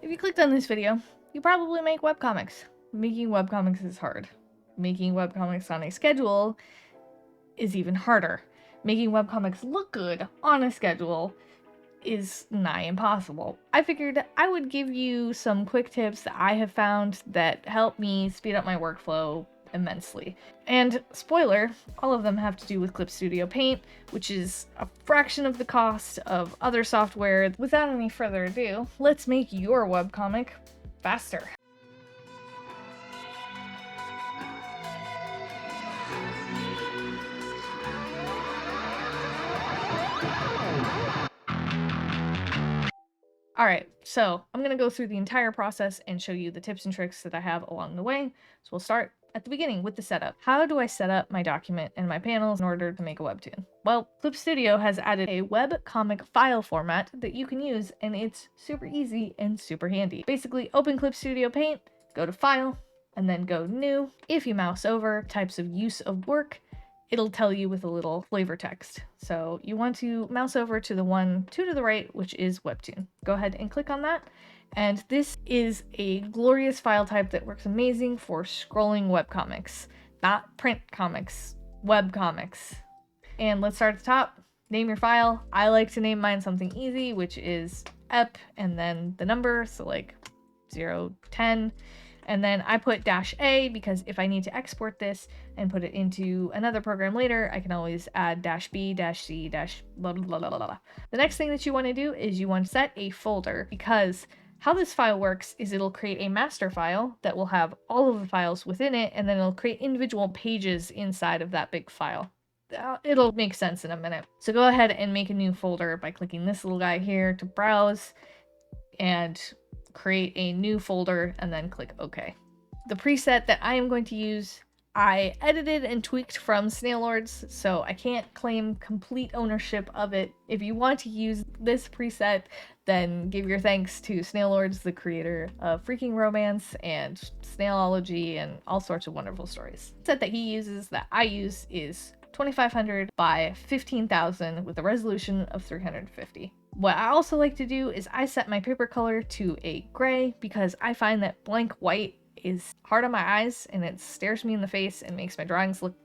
If you clicked on this video, you probably make webcomics. Making webcomics is hard. Making webcomics on a schedule is even harder. Making webcomics look good on a schedule is nigh impossible. I figured I would give you some quick tips that I have found that help me speed up my workflow immensely. And spoiler, all of them have to do with Clip Studio Paint, which is a fraction of the cost of other software. Without any further ado, let's make your webcomic faster. Alright, so I'm going to go through the entire process and show you the tips and tricks that I have along the way. So we'll start at the beginning with the setup. How do I set up my document and my panels in order to make a webtoon? Well, Clip Studio has added a webcomic file format that you can use, and it's super easy and super handy. Basically, open Clip Studio Paint, go to File, and then go New. If you mouse over Types of Use of Work, it'll tell you with a little flavor text. So you want to mouse over to the one to the right, which is Webtoon. Go ahead and click on that. And this is a glorious file type that works amazing for scrolling webcomics, not print comics, webcomics. And let's start at the top. Name your file. I like to name mine something easy, which is ep and then the number, so like 010. And then I put -A because if I need to export this and put it into another program later, I can always add -B, -C, blah, blah, blah, blah, blah. The next thing that you want to do is you want to set a folder, because how this file works is it'll create a master file that will have all of the files within it, and then it'll create individual pages inside of that big file. It'll make sense in a minute. So go ahead and make a new folder by clicking this little guy here to browse and create a new folder and then click OK. The preset that I am going to use, I edited and tweaked from Snail Lords, so I can't claim complete ownership of it. If you want to use this preset, then give your thanks to Snail Lords, the creator of Freaking Romance and Snailology and all sorts of wonderful stories. The set that he uses that I use is 2500 by 15,000 with a resolution of 350. What I also like to do is I set my paper color to a gray, because I find that blank white is hard on my eyes and it stares me in the face and makes my drawings look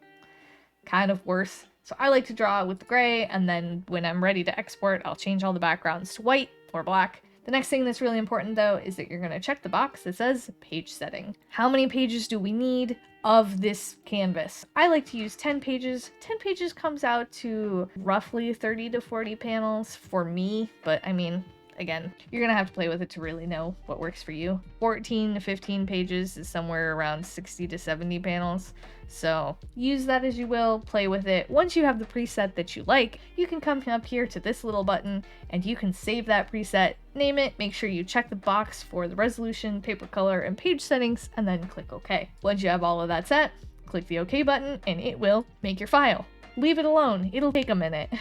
kind of worse. So I like to draw with the gray, and then when I'm ready to export, I'll change all the backgrounds to white or black. The next thing that's really important though is that you're going to check the box that says page setting. How many pages do we need of this canvas? I like to use 10 pages. 10 pages comes out to roughly 30 to 40 panels for me, but I mean, again, you're gonna have to play with it to really know what works for you. 14 to 15 pages is somewhere around 60 to 70 panels. So use that as you will, play with it. Once you have the preset that you like, you can come up here to this little button and you can save that preset, name it, make sure you check the box for the resolution, paper color, and page settings, and then click OK. Once you have all of that set, click the OK button and it will make your file. Leave it alone, it'll take a minute.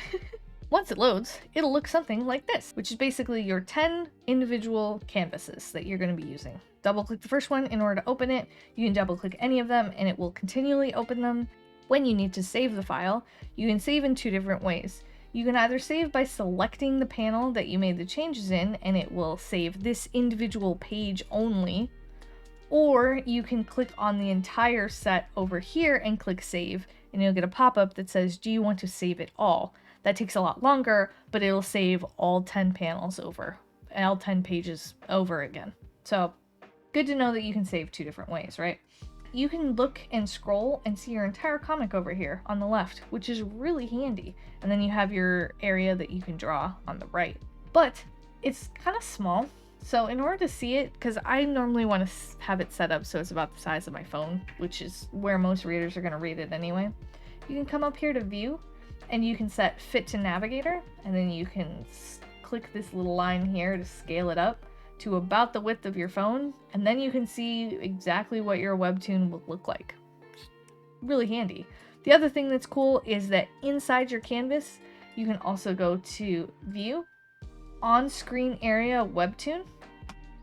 Once it loads, it'll look something like this, which is basically your 10 individual canvases that you're going to be using. Double click the first one in order to open it. You can double click any of them and it will continually open them. When you need to save the file, you can save in two different ways. You can either save by selecting the panel that you made the changes in and it will save this individual page only, or you can click on the entire set over here and click save, and you'll get a pop-up that says, do you want to save it all? That takes a lot longer, but it'll save all 10 panels over, all 10 pages over again. So good to know that you can save two different ways, right? You can look and scroll and see your entire comic over here on the left, which is really handy. And then you have your area that you can draw on the right. But it's kind of small. So in order to see it, because I normally want to have it set up so it's about the size of my phone, which is where most readers are going to read it anyway, you can come up here to View, and you can set Fit to Navigator, and then you can click this little line here to scale it up to about the width of your phone, and then you can see exactly what your webtoon will look like. Really handy. The other thing that's cool is that inside your canvas, you can also go to View, On-Screen Area Webtoon.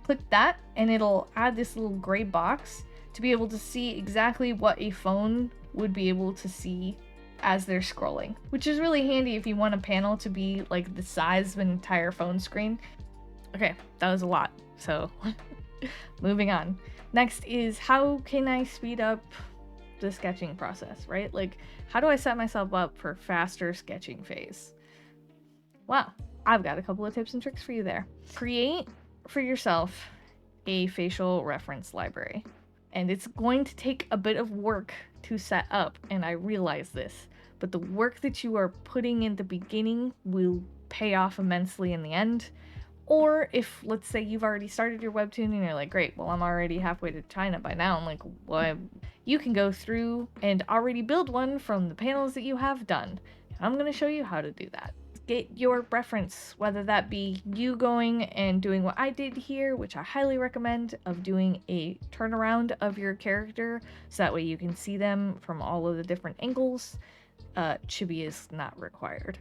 Click that, and it'll add this little gray box to be able to see exactly what a phone would be able to see as they're scrolling, which is really handy if you want a panel to be like the size of an entire phone screen. Okay, that was a lot. So moving on. Next is how can I speed up the sketching process, right? Like, how do I set myself up for faster sketching phase? Well, I've got a couple of tips and tricks for you there. Create for yourself a facial reference library. And it's going to take a bit of work to set up, and I realize this, but the work that you are putting in the beginning will pay off immensely in the end. Or if, let's say, you've already started your webtoon and you're like, great, well, I'm already halfway to China by now. I'm like, what? You can go through and already build one from the panels that you have done. And I'm going to show you how to do that. Get your reference, whether that be you going and doing what I did here, which I highly recommend, of doing a turnaround of your character so that way you can see them from all of the different angles. Chibi is not required.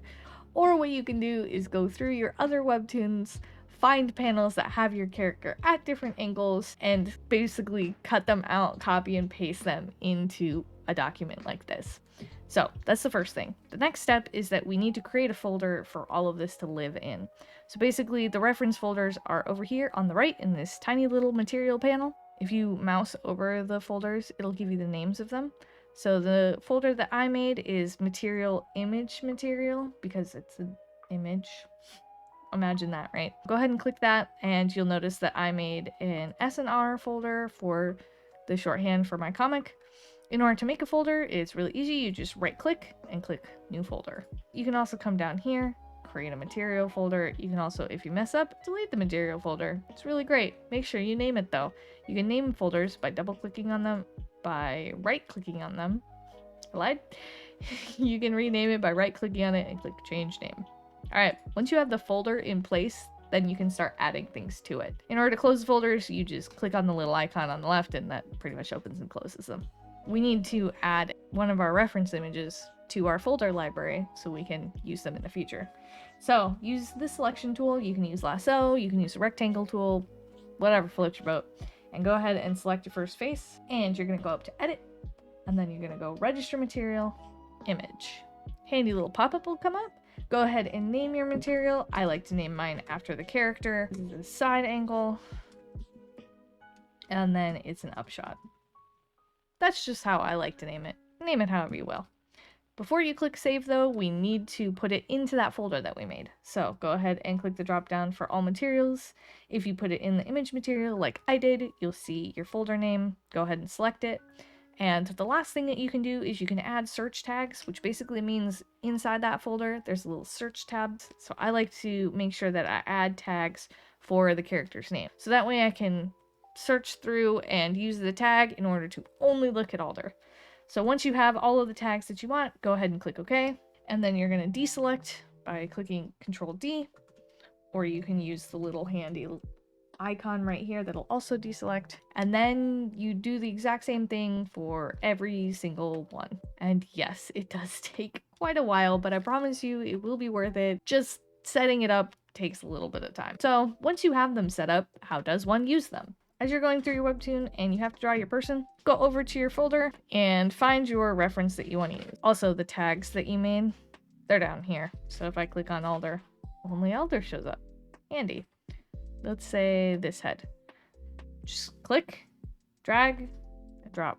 Or what you can do is go through your other webtoons, find panels that have your character at different angles, and basically cut them out, copy and paste them into a document like this. So that's the first thing. The next step is that we need to create a folder for all of this to live in. So basically the reference folders are over here on the right in this tiny little material panel. If you mouse over the folders, it'll give you the names of them. So the folder that I made is material image material because it's an image. Imagine that, right? Go ahead and click that and you'll notice that I made an S&R folder for the shorthand for my comic. In order to make a folder, it's really easy. You just right click and click new folder. You can also come down here, create a material folder. You can also, if you mess up, delete the material folder. It's really great. Make sure you name it though. You can name folders by double clicking on them, by right clicking on them. I lied. You can rename it by right clicking on it and click change name. Alright, once you have the folder in place, then you can start adding things to it. In order to close the folders, you just click on the little icon on the left and that pretty much opens and closes them. We need to add one of our reference images to our folder library so we can use them in the future. So use the selection tool. You can use lasso, you can use the rectangle tool, whatever floats your boat. And go ahead and select your first face and you're going to go up to edit and then you're going to go register material, image. Handy little pop-up will come up. Go ahead and name your material. I like to name mine after the character. This is a side angle. And then it's an upshot. That's just how I like to name it. Name it however you will. Before you click save though, we need to put it into that folder that we made. So go ahead and click the drop down for all materials. If you put it in the image material like I did, you'll see your folder name. Go ahead and select it. And the last thing that you can do is you can add search tags, which basically means inside that folder, there's a little search tab. So I like to make sure that I add tags for the character's name. So that way I can search through and use the tag in order to only look at Alder. So once you have all of the tags that you want, go ahead and click OK. And then you're going to deselect by clicking Control D, or you can use the little handy icon right here that'll also deselect, and then you do the exact same thing for every single one. And yes, it does take quite a while, but I promise you it will be worth it. Just setting it up takes a little bit of time. So once you have them set up, how does one use them? As you're going through your webtoon and you have to draw your person, go over to your folder and find your reference that you want to use. Also, the tags that you made, they're down here. So if I click on Alder, only Alder shows up. Handy. Let's say this head. Just click, drag, and drop.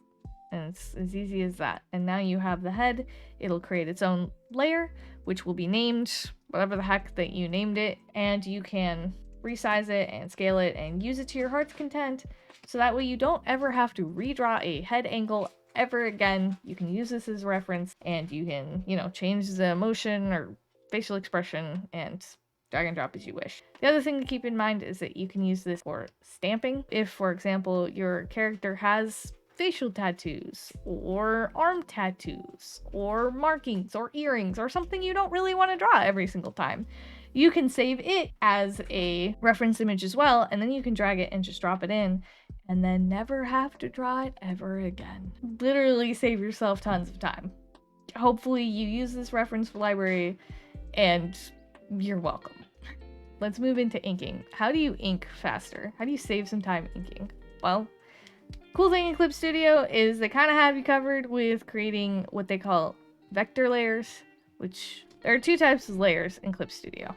And it's as easy as that. And now you have the head. It'll create its own layer, which will be named whatever the heck that you named it. And you can resize it and scale it and use it to your heart's content. So that way you don't ever have to redraw a head angle ever again. You can use this as a reference and you can, change the motion or facial expression and drag and drop as you wish. The other thing to keep in mind is that you can use this for stamping. If, for example, your character has facial tattoos or arm tattoos or markings or earrings or something you don't really want to draw every single time, you can save it as a reference image as well, and then you can drag it and just drop it in and then never have to draw it ever again. Literally save yourself tons of time. Hopefully you use this reference library and you're welcome. Let's move into inking. How do you ink faster? How do you save some time inking? Well, cool thing in Clip Studio is they kind of have you covered with creating what they call vector layers, which there are two types of layers in Clip Studio.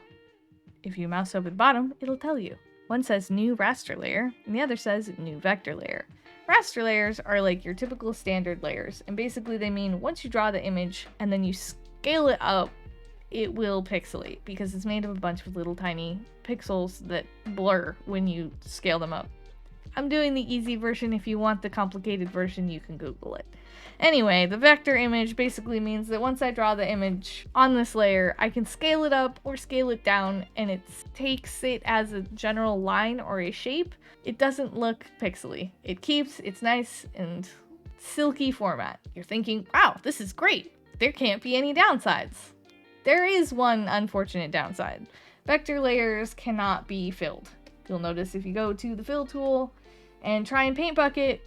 If you mouse over the bottom, it'll tell you. One says new raster layer, and the other says new vector layer. Raster layers are like your typical standard layers, and basically they mean once you draw the image and then you scale it up, it will pixelate because it's made of a bunch of little tiny pixels that blur when you scale them up. I'm doing the easy version. If you want the complicated version, you can Google it. Anyway, the vector image basically means that once I draw the image on this layer, I can scale it up or scale it down, and it takes it as a general line or a shape. It doesn't look pixely. It keeps its nice and silky format. You're thinking, wow, this is great. There can't be any downsides. There is one unfortunate downside. Vector layers cannot be filled. You'll notice if you go to the fill tool and try and paint bucket,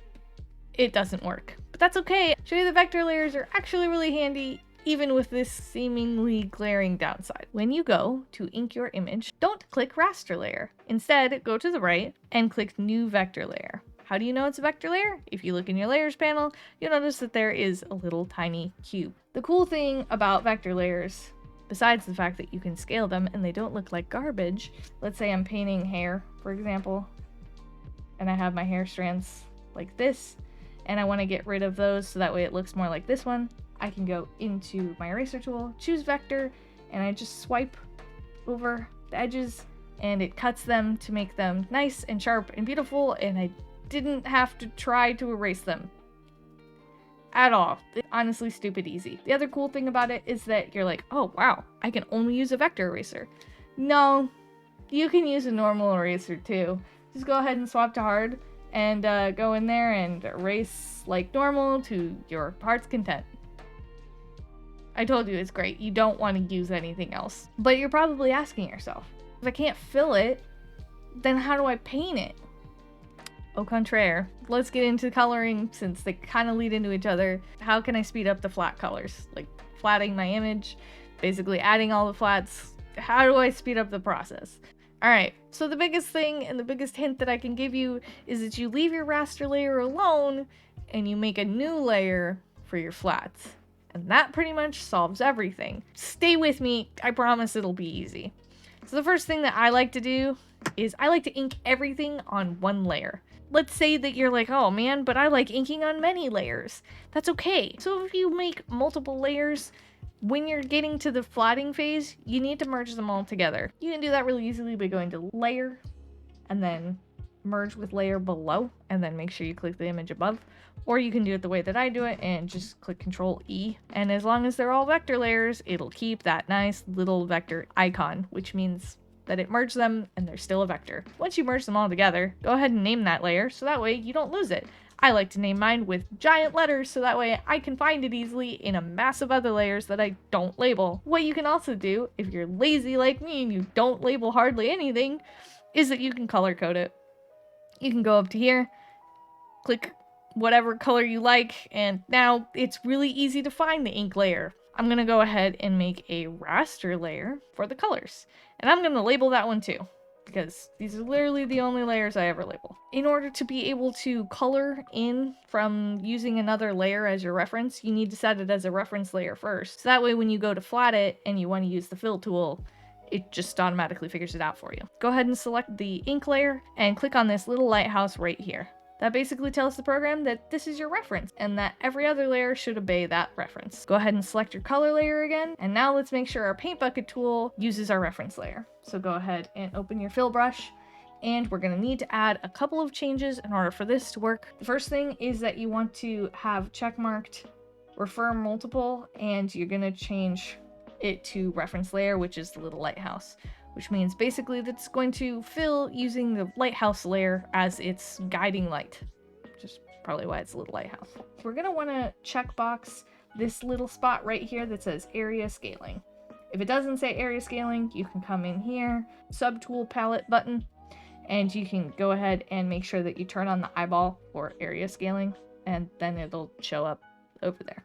it doesn't work. But that's okay. Show you the vector layers are actually really handy, even with this seemingly glaring downside. When you go to ink your image, don't click raster layer. Instead, go to the right and click new vector layer. How do you know it's a vector layer? If you look in your layers panel, you'll notice that there is a little tiny cube. The cool thing about vector layers, besides the fact that you can scale them and they don't look like garbage, let's say I'm painting hair, for example, and I have my hair strands like this, and I want to get rid of those so that way it looks more like this one. I can go into my eraser tool, choose vector, and I just swipe over the edges and it cuts them to make them nice and sharp and beautiful, and I didn't have to try to erase them at all. It's honestly stupid easy. The other cool thing about it is that you're like, oh wow, I can only use a vector eraser. No, you can use a normal eraser too. Just go ahead and swap to hard and go in there and erase like normal to your heart's content. I told you it's great. You don't want to use anything else. But you're probably asking yourself, if I can't fill it, then how do I paint it? Au contraire. Let's get into coloring since they kind of lead into each other. How can I speed up the flat colors? Like flatting my image, basically adding all the flats. How do I speed up the process? Alright, so the biggest thing and the biggest hint that I can give you is that you leave your raster layer alone and you make a new layer for your flats. And that pretty much solves everything. Stay with me, I promise it'll be easy. So the first thing that I like to do is I like to ink everything on one layer. Let's say that you're like, oh man, but I like inking on many layers. That's okay. So if you make multiple layers, when you're getting to the flatting phase, you need to merge them all together. You can do that really easily by going to layer and then merge with layer below and then make sure you click the image above. Or you can do it the way that I do it and just click Control E. And as long as they're all vector layers, it'll keep that nice little vector icon, which means that it merged them and they're still a vector. Once you merge them all together, go ahead and name that layer so that way you don't lose it. I like to name mine with giant letters so that way I can find it easily in a mass of other layers that I don't label. What you can also do, if you're lazy like me and you don't label hardly anything, is that you can color code it. You can go up to here, click whatever color you like, and now it's really easy to find the ink layer. I'm gonna go ahead and make a raster layer for the colors. And I'm gonna label that one too, because these are literally the only layers I ever label. In order to be able to color in from using another layer as your reference, you need to set it as a reference layer first. So that way when you go to flat it and you want to use the fill tool, it just automatically figures it out for you. Go ahead and select the ink layer and click on this little lighthouse right here. That basically tells the program that this is your reference and that every other layer should obey that reference. Go ahead and select your color layer again. And now let's make sure our paint bucket tool uses our reference layer. So go ahead and open your fill brush, and we're gonna need to add a couple of changes in order for this to work. The first thing is that you want to have checkmarked refer multiple, and you're gonna change it to reference layer, which is the little lighthouse, which means basically that it's going to fill using the lighthouse layer as its guiding light, which is probably why it's a little lighthouse. We're gonna wanna checkbox this little spot right here that says area scaling. If it doesn't say area scaling, you can come in here, subtool palette button, and you can go ahead and make sure that you turn on the eyeball for area scaling, and then it'll show up over there.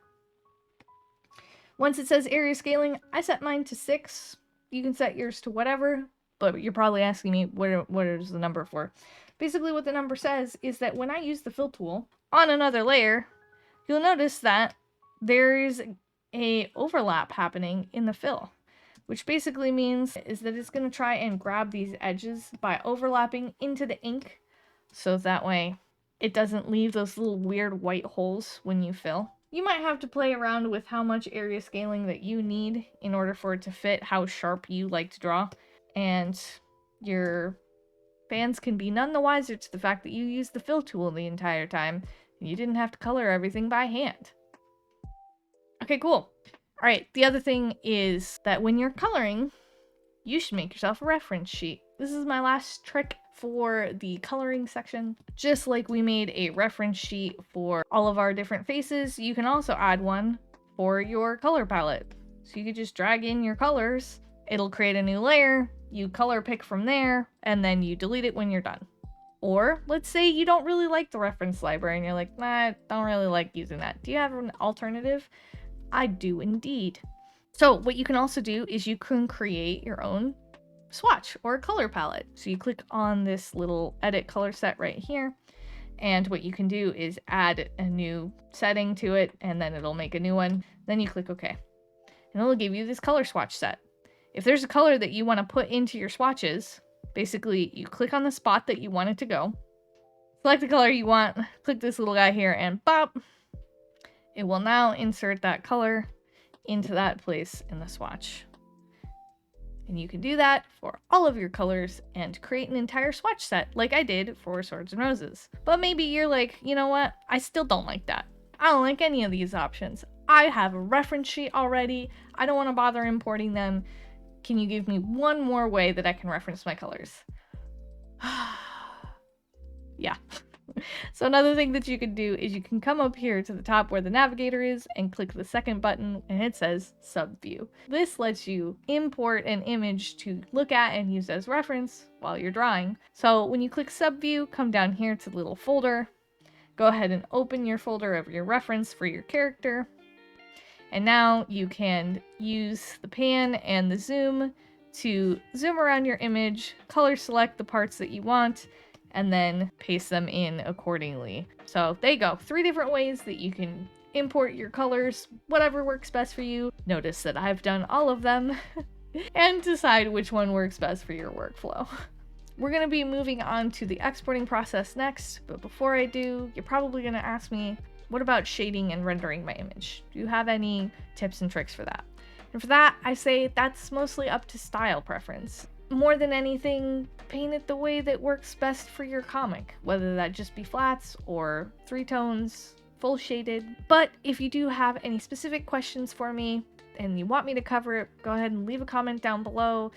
Once it says area scaling, I set mine to 6. You can set yours to whatever, but you're probably asking me what is the number for. Basically what the number says is that when I use the fill tool on another layer, you'll notice that there is a overlap happening in the fill, which basically means is that it's going to try and grab these edges by overlapping into the ink, so that way it doesn't leave those little weird white holes when you fill. You might have to play around with how much area scaling that you need in order for it to fit how sharp you like to draw, and your fans can be none the wiser to the fact that you used the fill tool the entire time and you didn't have to color everything by hand. Okay, cool. All right, the other thing is that when you're coloring, you should make yourself a reference sheet. This is my last trick for the coloring section. Just like we made a reference sheet for all of our different faces, you can also add one for your color palette. So you could just drag in your colors, it'll create a new layer, you color pick from there, and then you delete it when you're done. Or let's say you don't really like the reference library and you're like, nah, I don't really like using that. Do you have an alternative? I do indeed. So what you can also do is you can create your own swatch or color palette. So you click on this little edit color set right here, and what you can do is add a new setting to it, and then it'll make a new one. Then you click OK, and it'll give you this color swatch set. If there's a color that you want to put into your swatches, basically you click on the spot that you want it to go, select the color you want, click this little guy here, and bop, it will now insert that color into that place in the swatch. And you can do that for all of your colors and create an entire swatch set like I did for Swords and Roses. But maybe you're like, you know what? I still don't like that. I don't like any of these options. I have a reference sheet already. I don't want to bother importing them. Can you give me one more way that I can reference my colors? Yeah. So another thing that you can do is you can come up here to the top where the navigator is and click the second button, and it says Subview. This lets you import an image to look at and use as reference while you're drawing. So when you click Subview, come down here to the little folder, go ahead and open your folder of your reference for your character. And now you can use the pan and the zoom to zoom around your image, color select the parts that you want, and then paste them in accordingly. So there you go. 3 different ways that you can import your colors, whatever works best for you. Notice that I've done all of them and decide which one works best for your workflow. We're going to be moving on to the exporting process next, but before I do, you're probably going to ask me, what about shading and rendering my image? Do you have any tips and tricks for that? And for that, I say that's mostly up to style preference. More than anything, paint it the way that works best for your comic, whether that just be flats or 3 tones, full shaded. But if you do have any specific questions for me and you want me to cover it, go ahead and leave a comment down below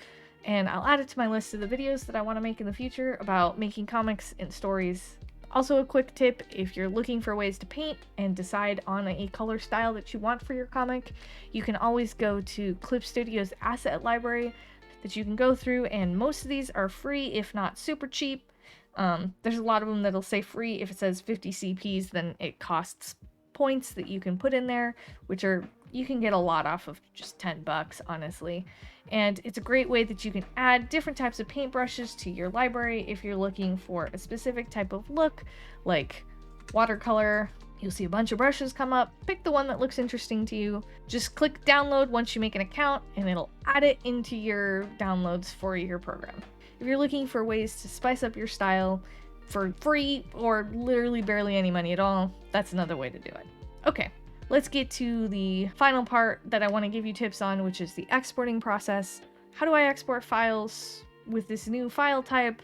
and I'll add it to my list of the videos that I want to make in the future about making comics and stories. Also a quick tip, if you're looking for ways to paint and decide on a color style that you want for your comic, you can always go to Clip Studio's asset library that you can go through, and most of these are free, if not super cheap. There's a lot of them that'll say free. If it says 50 CPs, then it costs points that you can put in there, which are, you can get a lot off of just 10 bucks, honestly. And it's a great way that you can add different types of paintbrushes to your library if you're looking for a specific type of look, like watercolor. You'll see a bunch of brushes come up. Pick the one that looks interesting to you. Just click download once you make an account and it'll add it into your downloads for your program. If you're looking for ways to spice up your style for free or literally barely any money at all, that's another way to do it. Okay, let's get to the final part that I want to give you tips on, which is the exporting process. How do I export files with this new file type?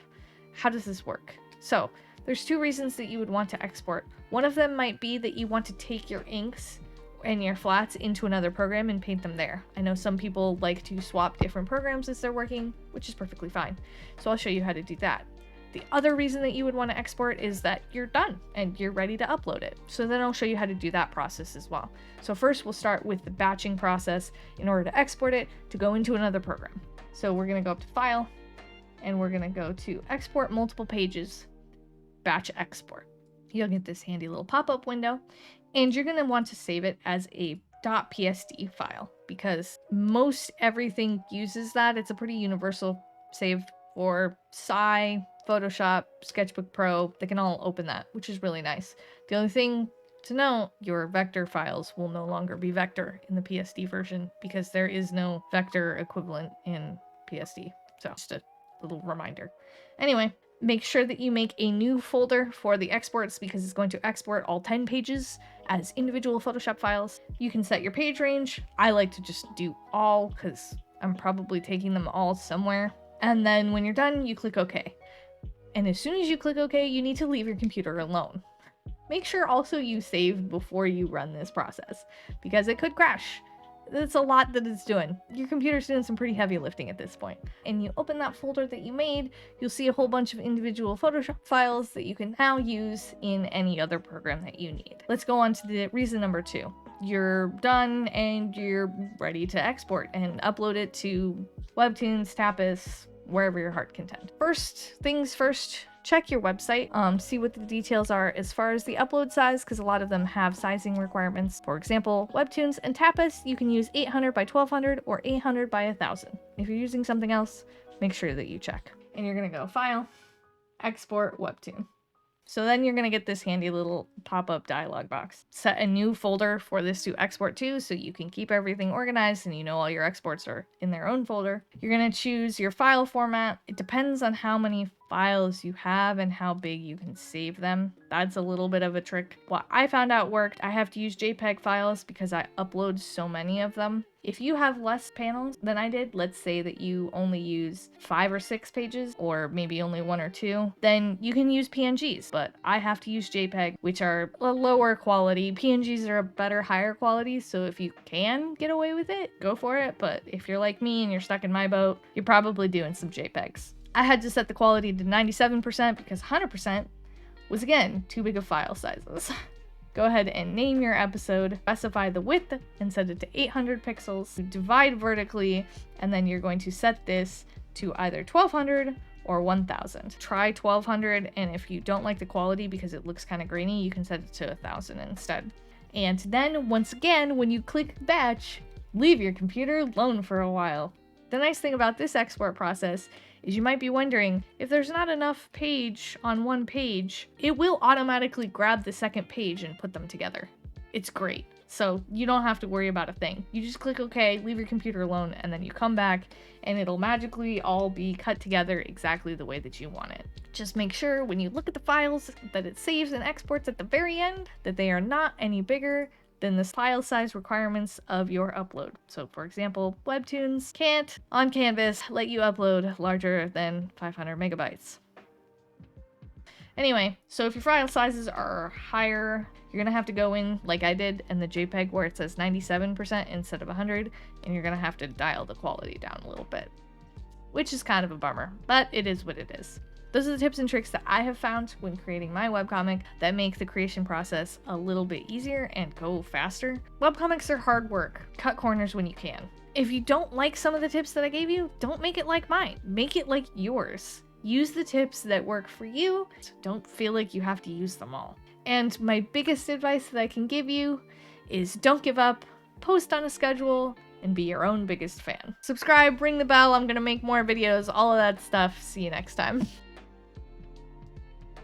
How does this work? So there's 2 reasons that you would want to export. One of them might be that you want to take your inks and your flats into another program and paint them there. I know some people like to swap different programs as they're working, which is perfectly fine. So I'll show you how to do that. The other reason that you would want to export is that you're done and you're ready to upload it. So then I'll show you how to do that process as well. So first we'll start with the batching process in order to export it to go into another program. So we're going to go up to File and we're going to go to Export Multiple Pages, Batch Export. You'll get this handy little pop-up window, and you're going to want to save it as a .psd file because most everything uses that. It's a pretty universal save for Photoshop, Sketchbook Pro. They can all open that, which is really nice. The only thing To note, your vector files will no longer be vector in the PSD version because there is no vector equivalent in PSD. So just a little reminder. Anyway, make sure that you make a new folder for the exports because it's going to export all 10 pages as individual Photoshop files. You can set your page range. I like to just do all because I'm probably taking them all somewhere. And then when you're done, you click OK. And as soon as you click OK, you need to leave your computer alone. Make sure also you save before you run this process, because it could crash. That's a lot that it's doing. Your computer's doing some pretty heavy lifting at this point. And you open that folder that you made, you'll see a whole bunch of individual Photoshop files that you can now use in any other program that you need. Let's go on to the reason number 2. You're done and you're ready to export and upload it to Webtoons, Tapas, wherever your heart content. First things first, check your website, see what the details are as far as the upload size, because a lot of them have sizing requirements. For example, Webtoons and Tapas, you can use 800 by 1200 or 800 by 1000. If you're using something else, make sure that you check. And you're gonna go File, Export Webtoon. So then you're gonna get this handy little pop-up dialog box. Set a new folder for this to export to so you can keep everything organized and you know all your exports are in their own folder. You're gonna choose your file format. It depends on how many files you have and how big you can save them. That's a little bit of a trick. What I found out worked, I have to use JPEG files because I upload so many of them. If you have less panels than I did, let's say that you only use 5 or 6 pages, or maybe only 1 or 2, then you can use PNGs, but I have to use JPEG, which are a lower quality. PNGs are a better, higher quality, so if you can get away with it, go for it, but if you're like me and you're stuck in my boat, you're probably doing some JPEGs. I had to set the quality to 97% because 100% was, again, too big of file sizes. Go ahead and name your episode, specify the width, and set it to 800 pixels. Divide vertically, and then you're going to set this to either 1200 or 1000. Try 1200, and if you don't like the quality because it looks kind of grainy, you can set it to 1000 instead. And then, once again, when you click batch, leave your computer alone for a while. The nice thing about this export process is you might be wondering, if there's not enough page on one page, it will automatically grab the second page and put them together. It's great. So you don't have to worry about a thing. You just click OK, leave your computer alone, and then you come back and it'll magically all be cut together exactly the way that you want it. Just make sure when you look at the files that it saves and exports at the very end, that they are not any bigger than the file size requirements of your upload. So for example, Webtoons can't, on Canvas, let you upload larger than 500 megabytes. Anyway, so if your file sizes are higher, you're gonna have to go in like I did in the JPEG where it says 97% instead of 100, and you're gonna have to dial the quality down a little bit, which is kind of a bummer, but it is what it is. Those are the tips and tricks that I have found when creating my webcomic that make the creation process a little bit easier and go faster. Webcomics are hard work. Cut corners when you can. If you don't like some of the tips that I gave you, don't make it like mine. Make it like yours. Use the tips that work for you. Don't feel like you have to use them all. And my biggest advice that I can give you is don't give up, post on a schedule, and be your own biggest fan. Subscribe, ring the bell, I'm gonna make more videos, all of that stuff. See you next time.